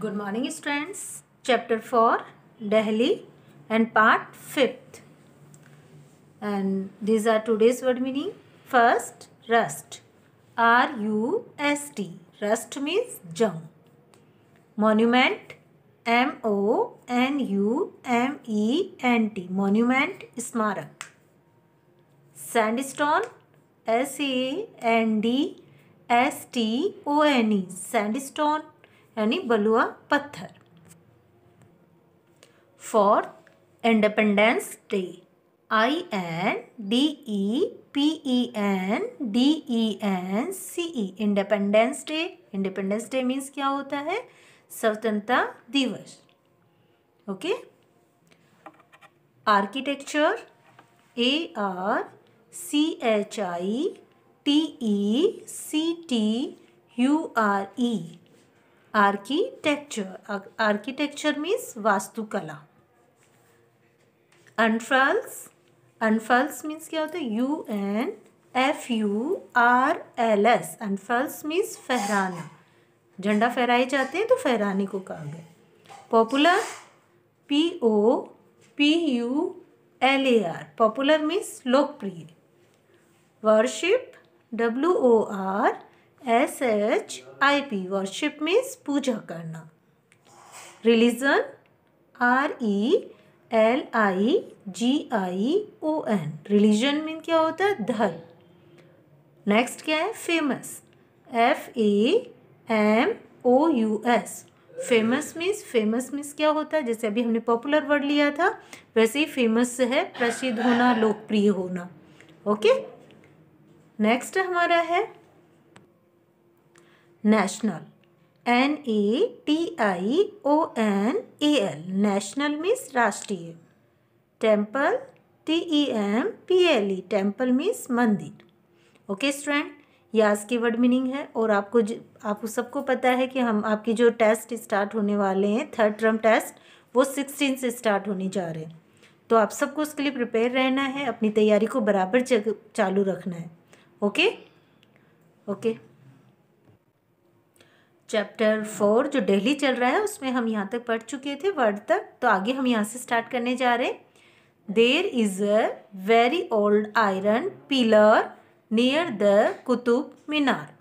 Good morning students. Chapter 4 Delhi and part 5th. And these are today's word meaning. First, rust. R-U-S-T. Rust means jung. Monument. M-O-N-U-M-E-N-T. Monument, smarak. Sandstone. S-A-N-D-S-T-O-N-E. Sandstone यानी बलुआ पत्थर. Fourth, independence day. INDEPENDENCE. Independence day. Independence day means क्या होता है? स्वतंत्रता दिवस. Okay. Architecture. ARCHITECTURE. Architecture. Architecture means वास्तुकला. अनफर्ल्स. अनफर्ल्स means क्या होता है? UNFURLS. अनफर्ल्स मीन्स फहराना. झंडा फहराए जाते हैं तो फहराने को कहा गया. पॉपुलर. POPULAR. पॉपुलर मीन्स लोकप्रिय. वर्शिप. WORSHIP. वर्शिप मीन्स पूजा करना. रिलीजन. RELIGION. रिलीजन मीन क्या होता है? धर्म. नेक्स्ट क्या है? फेमस. FAMOUS. फेमस मीन्स क्या होता है? जैसे अभी हमने पॉपुलर वर्ड लिया था वैसे ही फेमस है प्रसिद्ध होना, लोकप्रिय होना. ओके. नेक्स्ट हमारा है नेशनल. NATIONAL. नेशनल मीन्स राष्ट्रीय. टेम्पल. TEMPLE. टेम्पल मीन्स मंदिर. ओके स्टूडेंट, ये आज के वर्ड मीनिंग है. और आपको सबको पता है कि हम आपकी जो टेस्ट स्टार्ट होने वाले हैं, थर्ड टर्म टेस्ट, वो 16 से स्टार्ट होने जा रहे हैं. तो आप सबको उसके लिए प्रिपेयर रहना है, अपनी तैयारी को बराबर चालू रखना है. ओके. चैप्टर 4 जो डेली चल रहा है उसमें हम यहाँ तक पढ़ चुके थे वर्ड तक. तो आगे हम यहाँ से स्टार्ट करने जा रहे हैं. There is a very old iron pillar near the Qutub Minar.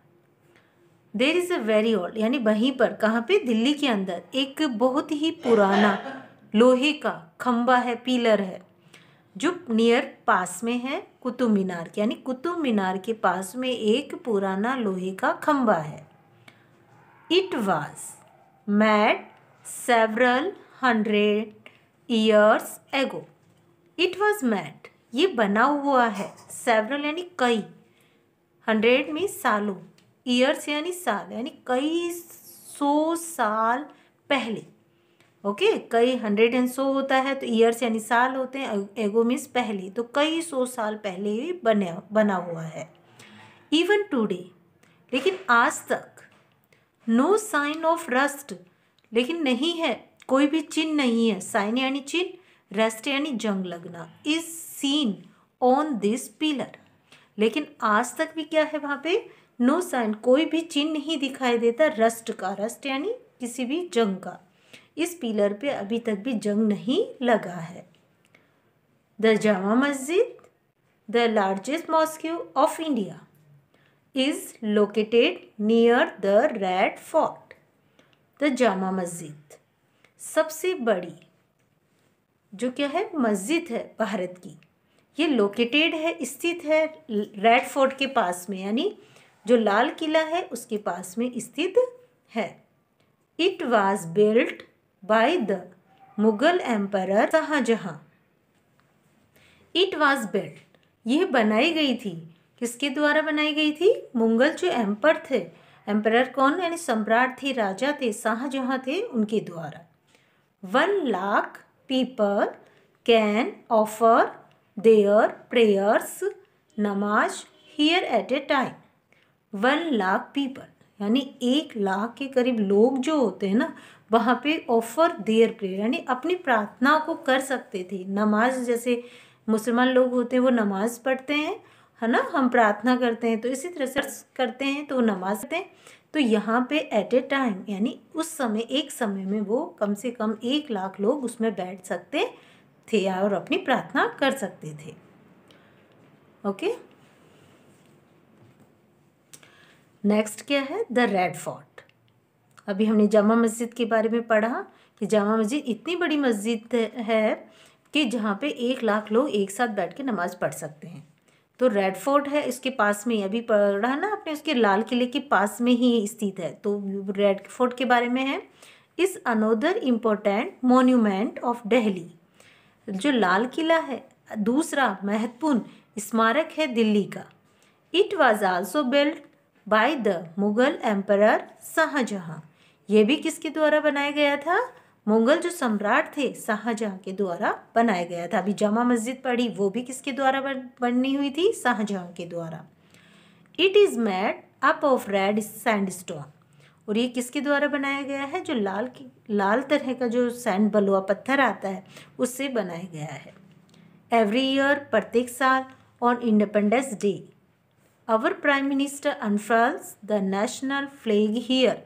There is a very old यानी वहीं पर, कहाँ पे? दिल्ली के अंदर एक बहुत ही पुराना लोहे का खम्बा है, पिलर है, जो नियर पास में है कुतुब मीनार के. यानी कुतुब मीनार के पास में एक पुराना लोहे का खम्बा है. It was made several hundred years ago. It was made. ये बना हुआ है. Several यानी कई. 100 में सालों. Years यानी साल, यानी कई 100 साल पहले. ओके. कई 100 and 100 होता है तो years यानी साल होते हैं. Ago मीन्स पहले. तो कई 100 साल पहले ही बना हुआ है. Even today. लेकिन आज तक. No sign of rust. लेकिन नहीं है, कोई भी चिन्ह नहीं है. साइन यानी चिन्ह, रस्ट यानी जंग लगना. Is seen on this pillar. लेकिन आज तक भी क्या है वहाँ पे? नो साइन, कोई भी चिन्ह नहीं दिखाई देता रस्ट का. रस्ट यानी किसी भी जंग का. इस पिलर पे अभी तक भी जंग नहीं लगा है. The Jama Masjid, the largest mosque of India, is located near the Red Fort. The Jama Masjid सबसे बड़ी जो क्या है? मस्जिद है भारत की. ये लोकेटेड है, स्थित है रेड फोर्ट के पास में, यानी जो लाल किला है उसके पास में स्थित है. It was built by the Mughal emperor Shahjahan. It was built. यह बनाई गई थी. किसके द्वारा बनाई गई थी? मुगल जो एम्पर थे. एम्परर कौन? यानी सम्राट थे, राजा थे, शाहजहां थे, उनके द्वारा. 1 lakh people can offer their prayers नमाज here at a time. 1 lakh people यानी 1 लाख के करीब लोग जो होते हैं ना, वहाँ पे ऑफर देयर प्रेयर यानी अपनी प्रार्थना को कर सकते थे. नमाज, जैसे मुसलमान लोग होते हैं वो नमाज पढ़ते हैं, है ना, हम प्रार्थना करते हैं तो इसी तरह से करते हैं तो नमाज पढ़ते हैं। तो यहाँ पे एट ए टाइम यानी उस समय, एक समय में वो कम से कम 1 लाख लोग उसमें बैठ सकते थे और अपनी प्रार्थना कर सकते थे। ओके, नेक्स्ट क्या है, द रेड फोर्ट। अभी हमने जामा मस्जिद के बारे में पढ़ा कि जामा मस्जिद इतनी बड़ी मस्जिद है कि जहाँ पे 1 लाख लोग एक साथ बैठ के नमाज पढ़ सकते हैं। तो रेड फोर्ट है, इसके पास में, अभी पढ़ा ना आपने, उसके लाल किले के पास में ही स्थित है। तो रेड फोर्ट के बारे में है, इस another important monument of Delhi. जो लाल किला है दूसरा महत्वपूर्ण स्मारक है दिल्ली का। It was also build by the Mughal emperor Shahjahan. ये भी किसके द्वारा बनाया गया था, मुगल जो सम्राट थे शाहजहाँ के द्वारा बनाया गया था। अभी जामा मस्जिद पढ़ी, वो भी किसके द्वारा बनी हुई थी, शाहजहाँ के द्वारा। It is made up of red sandstone. और ये किसके द्वारा बनाया गया है, जो लाल तरह का जो सैंड बलुआ पत्थर आता है उससे बनाया गया है। एवरी ईयर, प्रत्येक साल, on Independence Day our prime minister unfurls the national flag here.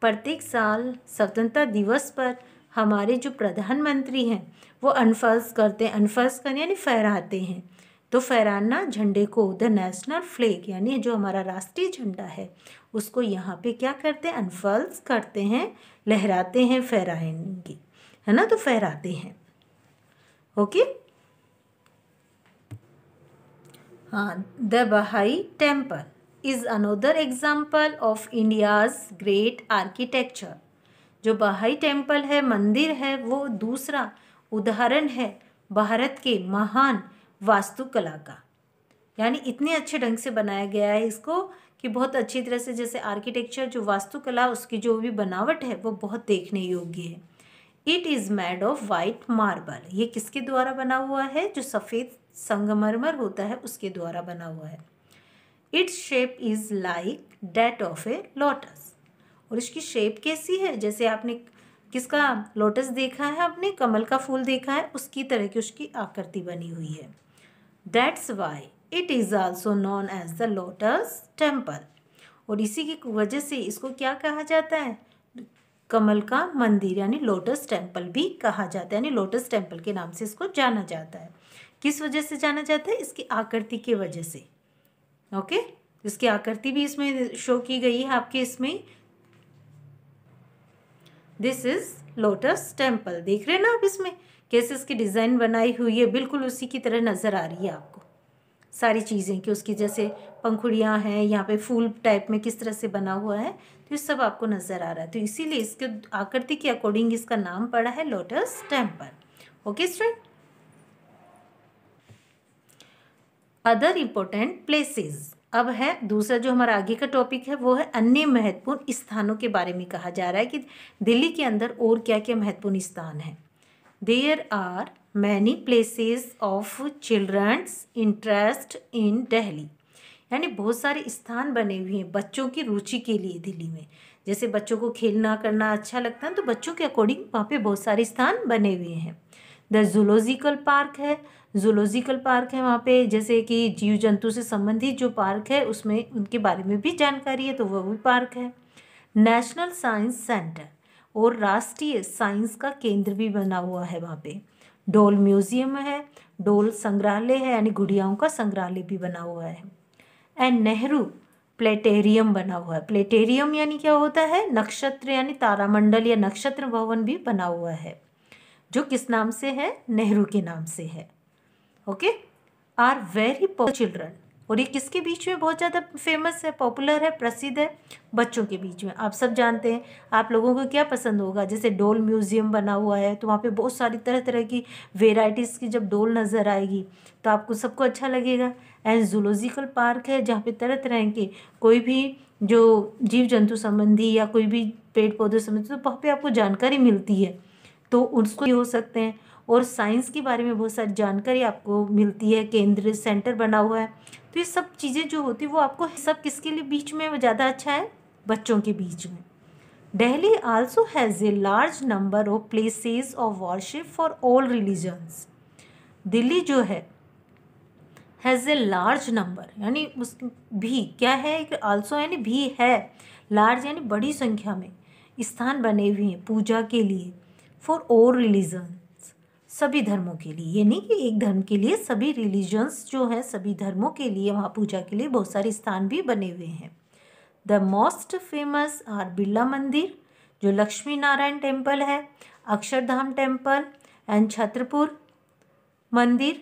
प्रत्येक साल स्वतंत्रता दिवस पर हमारे जो प्रधानमंत्री हैं वो अनफर्ल्स करते हैं, अनफर्ल्स करने यानी फहराते हैं। तो फहराना झंडे को, द नेशनल फ्लैग यानी जो हमारा राष्ट्रीय झंडा है उसको यहाँ पे क्या करते हैं, अनफर्ल्स करते हैं, लहराते हैं, फहराएंगे, है ना, तो फहराते हैं। ओके, हाँ, द बहाई temple is another example of India's great architecture. जो बहाई टेम्पल है, मंदिर है, वो दूसरा उदाहरण है भारत के महान वास्तुकला का। यानी इतने अच्छे ढंग से बनाया गया है इसको कि बहुत अच्छी तरह से, जैसे आर्किटेक्चर जो वास्तुकला उसकी जो भी बनावट है वो बहुत देखने योग्य है। It is made of white marble. ये किसके द्वारा बना हुआ है, जो सफ़ेद संगमरमर होता है उसके द्वारा बना हुआ है। Its shape is like that of a lotus. और इसकी शेप कैसी है, जैसे आपने किसका लोटस देखा है, आपने कमल का फूल देखा है, उसकी तरह की उसकी आकृति बनी हुई है। That's why it is also known as the lotus temple. और इसी की वजह से इसको क्या कहा जाता है, कमल का मंदिर यानी लोटस टेम्पल भी कहा जाता है, यानी लोटस टेम्पल के नाम से इसको जाना जाता है। किस वजह से जाना जाता है, इसकी आकृति की वजह से। ओके, इसकी आकृति भी इसमें शो की गई है आपके इसमें। दिस इज लोटस टेम्पल, देख रहे हैं ना आप इसमें कैसे इसकी डिज़ाइन बनाई हुई है, बिल्कुल उसी की तरह नज़र आ रही है आपको सारी चीज़ें कि उसकी जैसे पंखुड़ियाँ हैं, यहाँ पे फूल टाइप में किस तरह से बना हुआ है, तो ये सब आपको नज़र आ रहा है। तो इसीलिए इसके आकृति के अकॉर्डिंग इसका नाम पड़ा है lotus temple. Okay student, other important places. अब है दूसरा जो हमारा आगे का टॉपिक है वो है अन्य महत्वपूर्ण स्थानों के बारे में कहा जा रहा है कि दिल्ली के अंदर और क्या क्या महत्वपूर्ण स्थान हैं। There are many places of children's interest in Delhi. यानी बहुत सारे स्थान बने हुए हैं बच्चों की रुचि के लिए दिल्ली में। जैसे बच्चों को खेलना करना अच्छा लगता है तो बच्चों के अकॉर्डिंग वहाँ पे बहुत सारे स्थान बने हुए हैं। द जूलॉजिकल पार्क है, जूलॉजिकल पार्क है वहाँ पे, जैसे कि जीव जंतु से संबंधित जो पार्क है उसमें उनके बारे में भी जानकारी है, तो वह भी पार्क है। नेशनल साइंस सेंटर और राष्ट्रीय साइंस का केंद्र भी बना हुआ है वहाँ पे। डोल म्यूजियम है, डोल संग्रहालय है यानी गुड़ियाओं का संग्रहालय भी बना हुआ है। एंड नेहरू प्लेटेरियम बना हुआ है। प्लेटेरियम यानी क्या होता है, नक्षत्र यानी तारामंडल या नक्षत्र भवन भी बना हुआ है, जो किस नाम से है, नेहरू के नाम से है। Okay, are very popular children. और ये किसके बीच में बहुत ज़्यादा फेमस है, पॉपुलर है, प्रसिद्ध है, बच्चों के बीच में। आप सब जानते हैं, आप लोगों को क्या पसंद होगा, जैसे डोल म्यूजियम बना हुआ है तो वहाँ पे बहुत सारी तरह तरह की वेराइटीज़ की जब डोल नज़र आएगी तो आपको सबको अच्छा लगेगा। एंड जूलॉजिकल पार्क है जहाँ पे तरह तरह के कोई भी जो जीव जंतु संबंधी या कोई भी पेड़ पौधे संबंधी, तो वहाँ पे आपको जानकारी मिलती है, तो उसको हो सकते हैं। और साइंस के बारे में बहुत सारी जानकारी आपको मिलती है, केंद्र सेंटर बना हुआ है। तो ये सब चीज़ें जो होती है वो आपको सब किसके लिए बीच में ज़्यादा अच्छा है, बच्चों के बीच में। Delhi also has a large number of places of worship for all religions. Delhi जो है हैज़ ए लार्ज नंबर, यानी उस भी क्या है, आल्सो यानी भी है, लार्ज यानी बड़ी संख्या में स्थान बने हुए हैं पूजा के लिए, फॉर ऑल रिलीजन्स, सभी धर्मों के लिए, ये नहीं कि एक धर्म के लिए, सभी रिलीजन्स जो हैं सभी धर्मों के लिए वहाँ पूजा के लिए बहुत सारे स्थान भी बने हुए हैं। The most famous are Birla Mandir जो लक्ष्मी नारायण टेम्पल है, अक्षरधाम टेम्पल एंड छत्रपुर मंदिर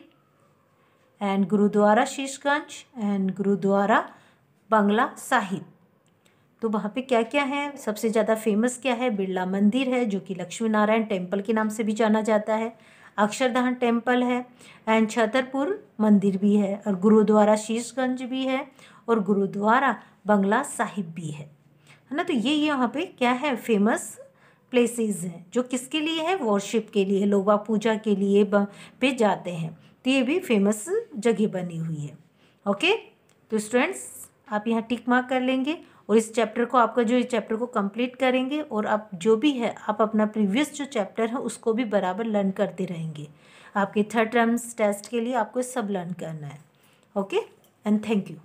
एंड गुरुद्वारा शीशगंज एंड गुरुद्वारा बंगला साहिब। तो वहाँ पे क्या क्या है, सबसे ज़्यादा फेमस क्या है, बिरला मंदिर है जो कि लक्ष्मी नारायण टेम्पल के नाम से भी जाना जाता है, अक्षरधाम टेम्पल है एंड छतरपुर मंदिर भी है, और गुरुद्वारा शीशगंज भी है, और गुरुद्वारा बंगला साहिब भी है ना। तो ये यहाँ पे क्या है, फेमस प्लेसेस हैं जो किसके लिए है, वर्शिप के लिए, लोग वहाँ पूजा के लिए पे जाते हैं, तो ये भी फेमस जगह बनी हुई है। ओके, तो स्टूडेंट्स आप यहाँ टिक मार्क कर लेंगे और इस चैप्टर को, आपका जो इस चैप्टर को कंप्लीट करेंगे, और आप जो भी है आप अपना प्रीवियस जो चैप्टर है उसको भी बराबर लर्न करते रहेंगे। आपके थर्ड टर्म्स टेस्ट के लिए आपको सब लर्न करना है। Okay and thank you.